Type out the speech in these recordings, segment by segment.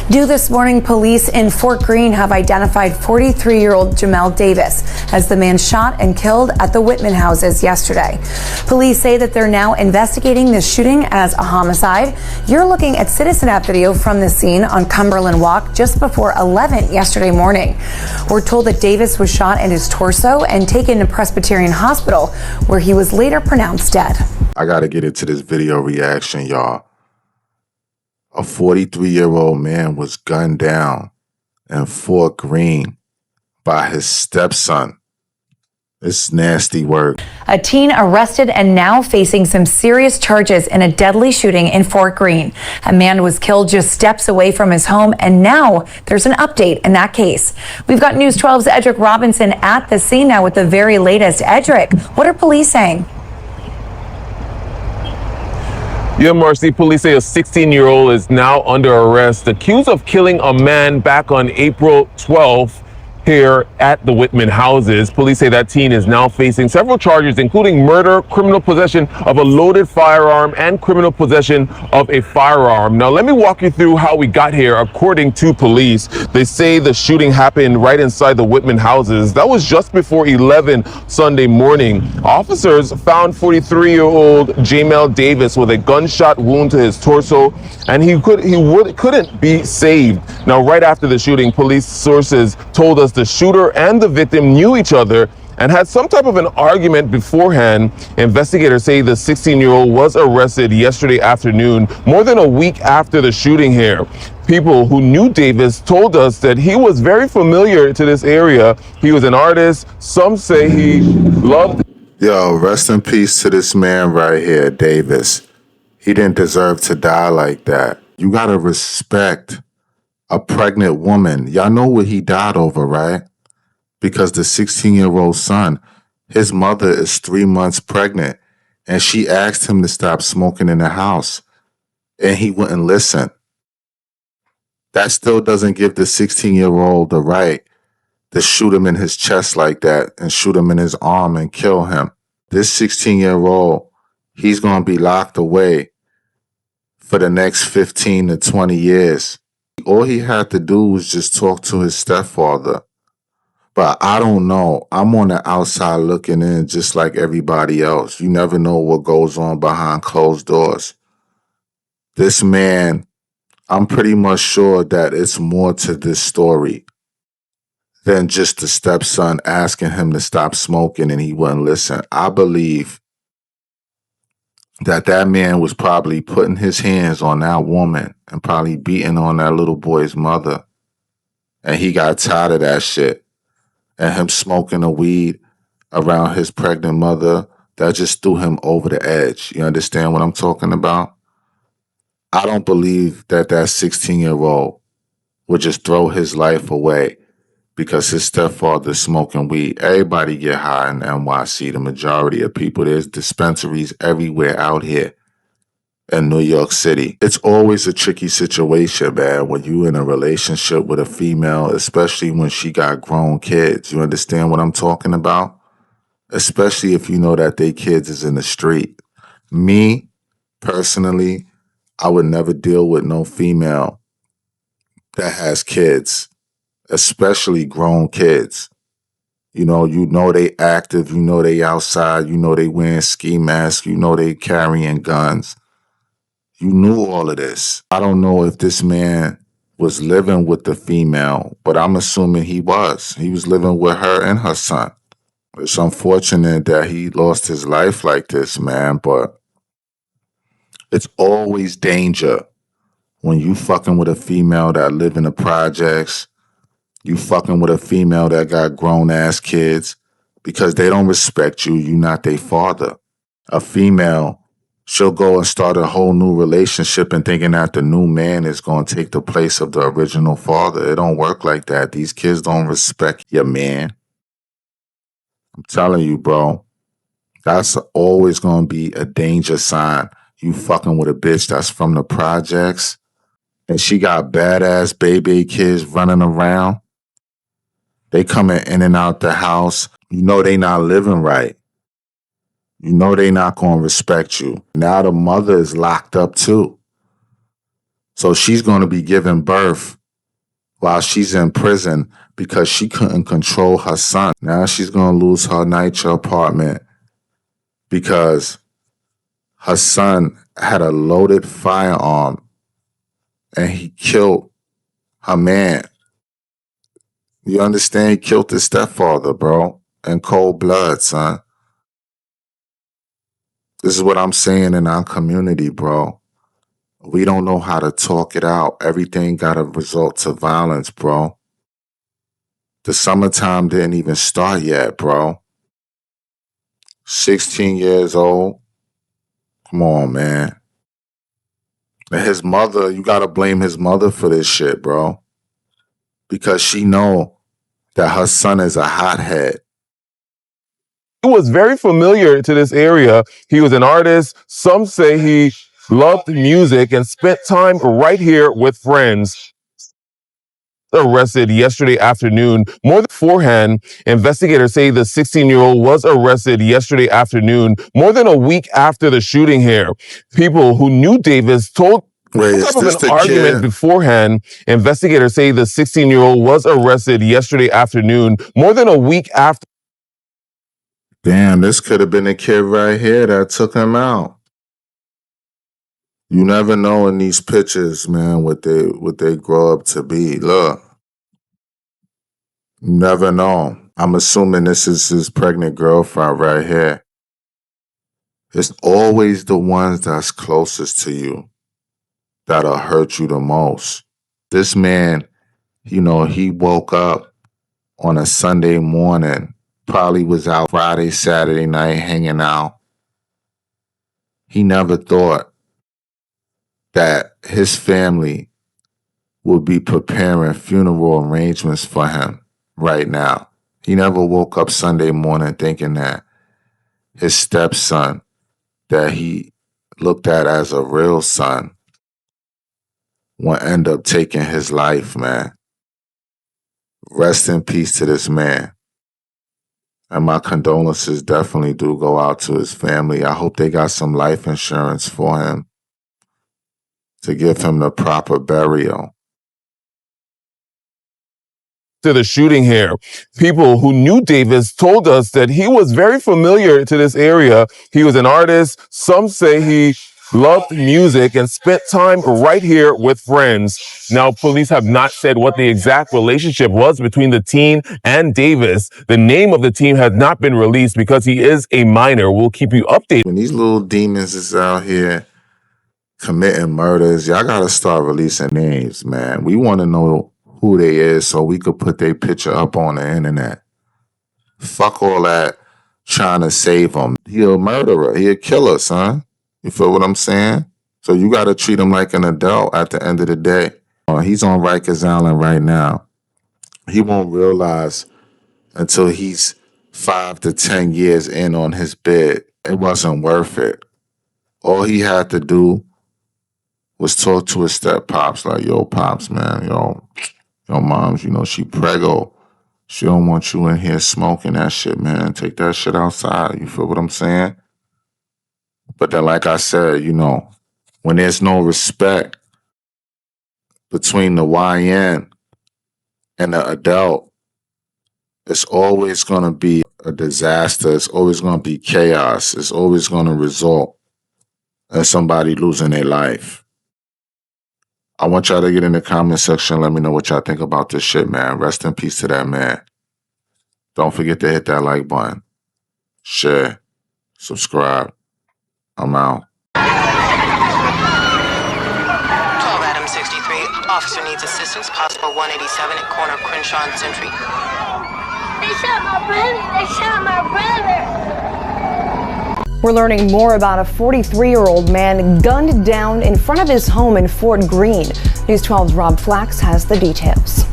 Due this morning, police in Fort Greene have identified 43-year-old Jamel Davis as the man shot and killed at the Whitman Houses yesterday. Police say that they're now investigating this shooting as a homicide. You're looking at Citizen App video from the scene on Cumberland Walk just before 11 yesterday morning. We're told that Davis was shot in his torso and taken to Presbyterian Hospital, where he was later pronounced dead. I got to get into this video reaction, y'all. A 43-year-old man was gunned down in Fort Greene by his stepson. It's nasty work. A teen arrested and now facing some serious charges in a deadly shooting in Fort Greene. A man was killed just steps away from his home, and now there's an update in that case. We've got News 12's Edric Robinson at the scene now with the very latest. Edric, what are police saying? Yeah, Marcy, police say a 16-year-old is now under arrest, accused of killing a man back on April 12th here at the Whitman Houses. Police say that teen is now facing several charges, including murder, criminal possession of a loaded firearm, and criminal possession of a firearm. Now, let me walk you through how we got here. According to police, they say the shooting happened right inside the Whitman Houses. That was just before 11 Sunday morning. Officers found 43-year-old Jamel Davis with a gunshot wound to his torso, and he couldn't be saved. Now, right after the shooting, police sources told us the shooter and the victim knew each other and had some type of an argument beforehand. Investigators say the 16-year-old was arrested yesterday afternoon, more than a week after the shooting here. People who knew Davis told us that he was very familiar to this area. He was an artist. Some say he loved. Yo, rest in peace to this man right here, Davis. He didn't deserve to die like that. You gotta respect a pregnant woman. Y'all know what he died over, right? Because the 16-year-old son, his mother is 3 months pregnant, and she asked him to stop smoking in the house, and he wouldn't listen. That still doesn't give the 16-year-old the right to shoot him in his chest like that and shoot him in his arm and kill him. This 16-year-old, he's going to be locked away for the next 15 to 20 years. All he had to do was just talk to his stepfather. But I don't know. I'm on the outside looking in just like everybody else. You never know what goes on behind closed doors. This man, I'm pretty much sure that it's more to this story than just the stepson asking him to stop smoking and he wouldn't listen. I believe that man was probably putting his hands on that woman and probably beating on that little boy's mother. And he got tired of that shit. And him smoking a weed around his pregnant mother, that just threw him over the edge. You understand what I'm talking about? I don't believe that 16-year-old would just throw his life away because his stepfather's smoking weed. Everybody get high in NYC, the majority of people. There's dispensaries everywhere out here in New York City. It's always a tricky situation, man, when you're in a relationship with a female, especially when she got grown kids. You understand what I'm talking about? Especially if you know that they kids is in the street. Me, personally, I would never deal with no female that has kids, especially grown kids. You know they active, you know they outside, you know they wearing ski masks, you know they carrying guns. You knew all of this. I don't know if this man was living with the female, but I'm assuming he was. He was living with her and her son. It's unfortunate that he lost his life like this, man, but it's always danger when you fucking with a female that live in the projects. You fucking with a female that got grown-ass kids because they don't respect you. You're not their father. A female, she'll go and start a whole new relationship and thinking that the new man is going to take the place of the original father. It don't work like that. These kids don't respect your man. I'm telling you, bro, that's always going to be a danger sign. You fucking with a bitch that's from the projects and she got badass baby kids running around. They coming in and out the house. You know they not living right. You know they not going to respect you. Now the mother is locked up too. So she's going to be giving birth while she's in prison because she couldn't control her son. Now she's going to lose her NYCHA apartment because her son had a loaded firearm and he killed her man. You understand? He killed his stepfather, bro, in cold blood, son. This is what I'm saying in our community, bro. We don't know how to talk it out. Everything got to result to violence, bro. The summertime didn't even start yet, bro. 16 years old. Come on, man. And his mother, you got to blame his mother for this shit, bro. Because she know that her son is a hothead. He was very familiar to this area. He was an artist. Some say he loved music and spent time right here with friends. Arrested yesterday afternoon. More than beforehand, investigators say the 16-year-old was arrested yesterday afternoon, more than a week after the shooting here. People who knew Davis told of an argument beforehand. Investigators say the 16-year-old was arrested yesterday afternoon, more than a week after. Damn, this could have been the kid right here that took him out. You never know in these pictures, man, what they grow up to be. Look. You never know. I'm assuming this is his pregnant girlfriend right here. It's always the ones that's closest to you that'll hurt you the most. This man, you know, he woke up on a Sunday morning, probably was out Friday, Saturday night hanging out. He never thought that his family would be preparing funeral arrangements for him right now. He never woke up Sunday morning thinking that his stepson, that he looked at as a real son, would end up taking his life, man. Rest in peace to this man. And my condolences definitely do go out to his family. I hope they got some life insurance for him to give him the proper burial. To the shooting here, people who knew Davis told us that he was very familiar to this area. He was an artist. Some say he loved music and spent time right here with friends. Now, police have not said what the exact relationship was between the teen and Davis. The name of the teen has not been released because he is a minor. We'll keep you updated. When these little demons is out here committing murders, y'all gotta start releasing names, man. We want to know who they is so we could put their picture up on the internet. Fuck all that trying to save him. He a murderer. He a killer, son. You feel what I'm saying? So you got to treat him like an adult at the end of the day. He's on Rikers Island right now. He won't realize until he's 5 to 10 years in on his bed. It wasn't worth it. All he had to do was talk to his step-pops like, yo, pops, man, yo, moms, you know, she preggo. She don't want you in here smoking that shit, man. Take that shit outside. You feel what I'm saying? But then, like I said, you know, when there's no respect between the YN and the adult, it's always going to be a disaster. It's always going to be chaos. It's always going to result in somebody losing their life. I want y'all to get in the comment section. Let me know what y'all think about this shit, man. Rest in peace to that man. Don't forget to hit that like button. Share. Subscribe. I'm out. 12 Adam 63. Officer needs assistance. Possible 187 at corner of Crenshaw and Century. They shot my brother. They shot my brother. We're learning more about a 43-year-old man gunned down in front of his home in Fort Greene. News 12's Rob Flax has the details.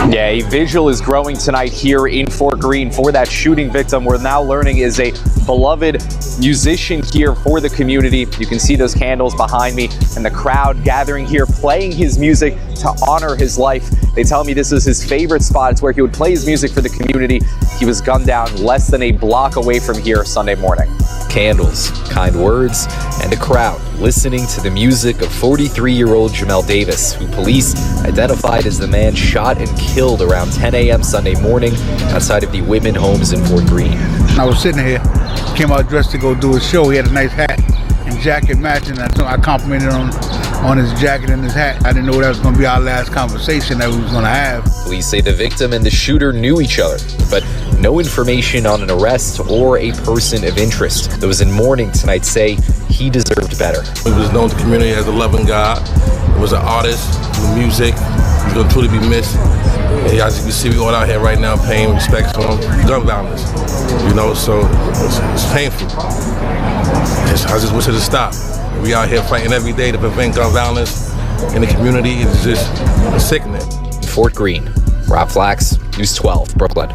Yeah, a vigil is growing tonight here in Fort Greene for that shooting victim. We're now learning is a beloved musician here for the community. You can see those candles behind me and the crowd gathering here, playing his music to honor his life. They tell me this is his favorite spot. It's where he would play his music for the community. He was gunned down less than a block away from here Sunday morning. Candles, kind words, and a crowd listening to the music of 43-year-old Jamel Davis, who police identified as the man shot and killed around 10 a.m. Sunday morning outside of the Whitman Homes in Fort Greene. I was sitting here, came out dressed to go do a show. He had a nice hat and jacket matching. I complimented on his jacket and his hat. I didn't know that was going to be our last conversation that we was going to have. Police say the victim and the shooter knew each other, but no information on an arrest or a person of interest. Those in mourning tonight say he deserved better. He was known to the community as a loving God. He was an artist with music. He's going to truly be missed. And as you can see, we all out here right now paying respect to him. Gun violence, so it's painful. I just wish it would stop. We out here fighting every day to prevent gun violence in the community. It's just sickening. Fort Greene, Rob Flax, News 12, Brooklyn.